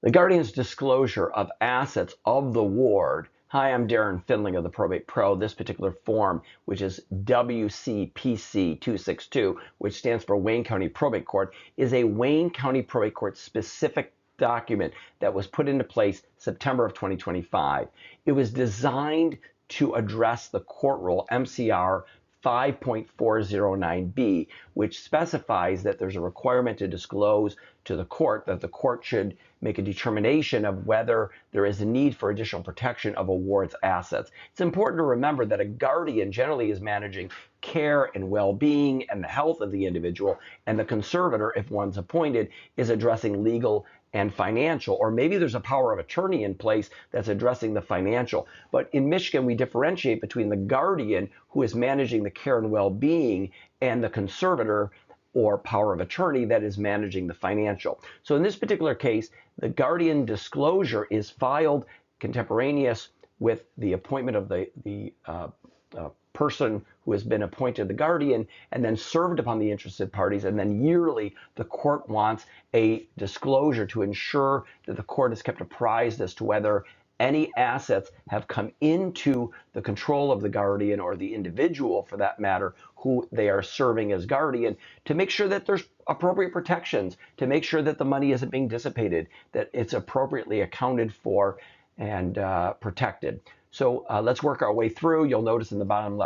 The guardian's disclosure of assets of the ward. Hi, I'm Darren Findling of the Probate Pro. This particular form, which is WCPC 262, which stands for Wayne County Probate Court, is a Wayne County Probate Court specific document that was put into place September of 2025. It was designed to address the court rule MCR 5.409B, which specifies that there's a requirement to disclose to the court that the court should make a determination of whether there is a need for additional protection of a ward's assets. It's important to remember that a guardian generally is managing care and well-being and the health of the individual, and the conservator, if one's appointed, is addressing legal and financial, or maybe there's a power of attorney in place that's addressing the financial. But in Michigan, we differentiate between the guardian, who is managing the care and well-being, and the conservator or power of attorney that is managing the financial. So in this particular case, the guardian disclosure is filed contemporaneous with the appointment of the person who has been appointed the guardian, and then served upon the interested parties, and then yearly the court wants a disclosure to ensure that the court is kept apprised as to whether any assets have come into the control of the guardian, or the individual for that matter, who they are serving as guardian, to make sure that there's appropriate protections, to make sure that the money isn't being dissipated, that it's appropriately accounted for and protected. So let's work our way through. You'll notice in the bottom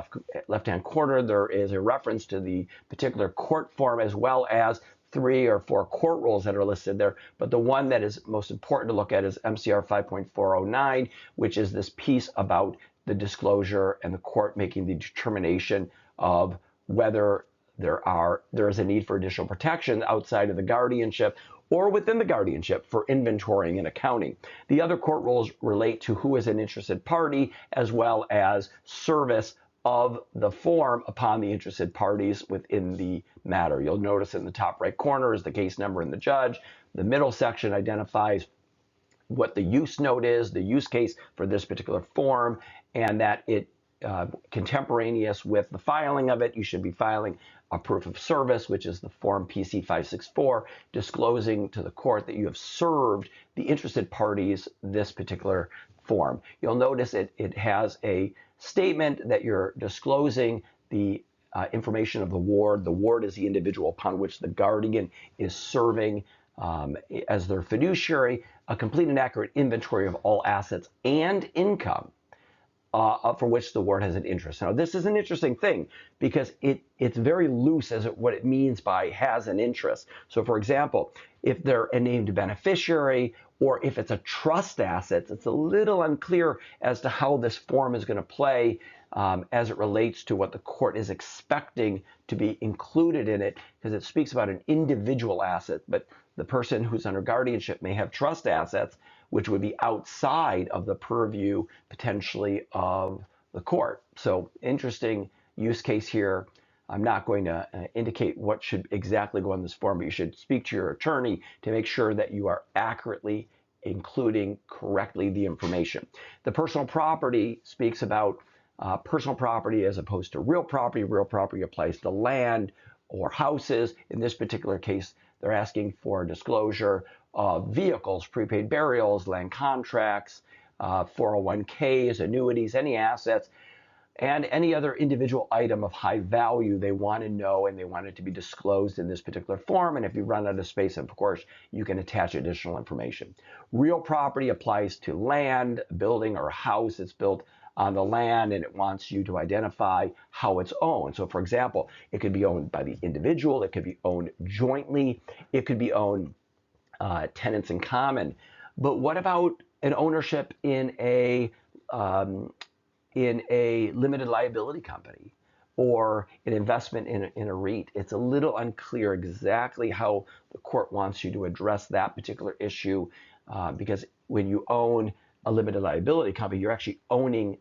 left-hand corner, there is a reference to the particular court form, as well as 3 or 4 court rules that are listed there. But the one that is most important to look at is MCR 5.409, which is this piece about the disclosure and the court making the determination of whether there is a need for additional protection outside of the guardianship or within the guardianship for inventorying and accounting. The other court rules relate to who is an interested party, as well as service of the form upon the interested parties within the matter. You'll notice in the top right corner is the case number and the judge. The middle section identifies what the use note is, the use case for this particular form, and that it contemporaneous with the filing of it, you should be filing a proof of service, which is the form PC 564, disclosing to the court that you have served the interested parties this particular form. You'll notice it has a statement that you're disclosing the information of the ward. The ward is the individual upon which the guardian is serving as their fiduciary, a complete and accurate inventory of all assets and income for which the ward has an interest. Now, this is an interesting thing because it's very loose as what it means by has an interest. So, for example, if they're a named beneficiary, or if it's a trust asset, it's a little unclear as to how this form is going to play as it relates to what the court is expecting to be included in it, because it speaks about an individual asset, but the person who's under guardianship may have trust assets, which would be outside of the purview potentially of the court. So interesting use case here. I'm not going to indicate what should exactly go on this form, but you should speak to your attorney to make sure that you are accurately including correctly the information. The personal property speaks about personal property as opposed to real property. Real property applies to land or houses. In this particular case, they're asking for disclosure of vehicles, prepaid burials, land contracts, 401ks, annuities, any assets, and any other individual item of high value they want to know, and they want it to be disclosed in this particular form. And if you run out of space, of course, you can attach additional information. Real property applies to land, a building or a house that's built on the land, and it wants you to identify how it's owned. So, for example, it could be owned by the individual, it could be owned jointly, it could be owned tenants in common. But what about an ownership in a limited liability company, or an investment in a REIT? It's a little unclear exactly how the court wants you to address that particular issue, because when you own a limited liability company, you're actually owning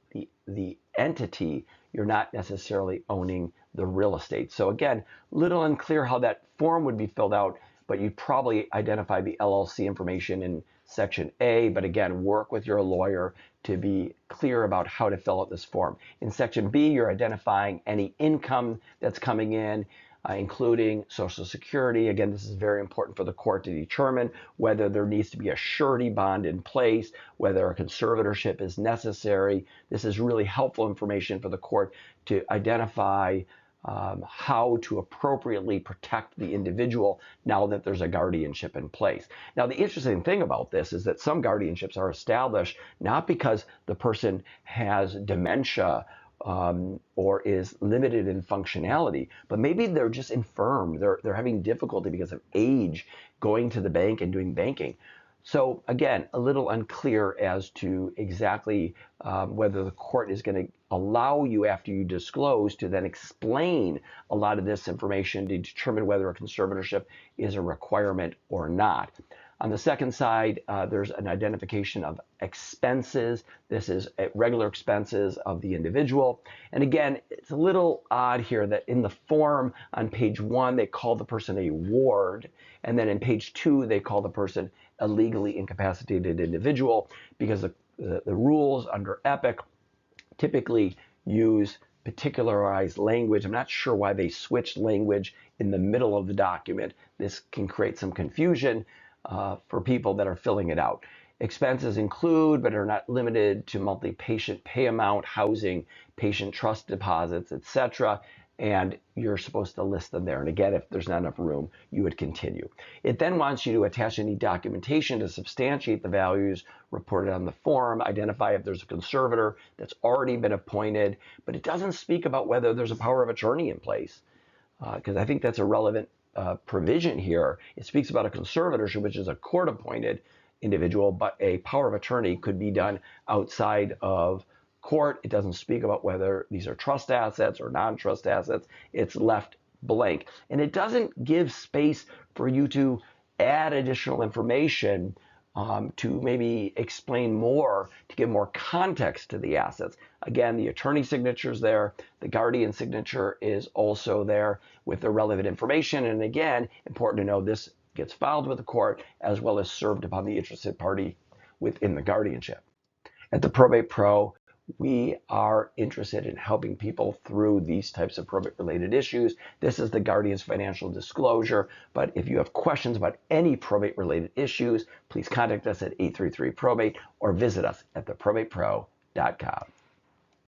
the entity. You're not necessarily owning the real estate. So again, little unclear how that form would be filled out, but you'd probably identify the LLC information in Section A, but again, work with your lawyer to be clear about how to fill out this form. In Section B, you're identifying any income that's coming in. including Social Security. Again, this is very important for the court to determine whether there needs to be a surety bond in place, whether a conservatorship is necessary. This is really helpful information for the court to identify how to appropriately protect the individual now that there's a guardianship in place. Now, the interesting thing about this is that some guardianships are established not because the person has dementia or is limited in functionality, but maybe they're just infirm. They're having difficulty because of age going to the bank and doing banking. So again, a little unclear as to exactly whether the court is going to allow you, after you disclose, to then explain a lot of this information to determine whether a conservatorship is a requirement or not. On the second side, there's an identification of expenses. This is regular expenses of the individual. And again, it's a little odd here that in the form on page 1, they call the person a ward. And then in page 2, they call the person a legally incapacitated individual, because the rules under EPIC typically use particularized language. I'm not sure why they switched language in the middle of the document. This can create some confusion for people that are filling it out. Expenses include, but are not limited to, monthly patient pay amount, housing, patient trust deposits, etc. And you're supposed to list them there. And again, if there's not enough room, you would continue. It then wants you to attach any documentation to substantiate the values reported on the form, identify if there's a conservator that's already been appointed, but it doesn't speak about whether there's a power of attorney in place, because I think that's a relevant provision here. It speaks about a conservatorship, which is a court-appointed individual, but a power of attorney could be done outside of court. It doesn't speak about whether these are trust assets or non-trust assets. It's left blank. And it doesn't give space for you to add additional information to maybe explain more, to give more context to the assets. Again, the attorney signature is there. The guardian signature is also there with the relevant information. And again, important to know, this gets filed with the court as well as served upon the interested party within the guardianship. At the Probate Pro, we are interested in helping people through these types of probate-related issues. This is the guardian's financial disclosure, but if you have questions about any probate-related issues, please contact us at 833-PROBATE or visit us at theprobatepro.com.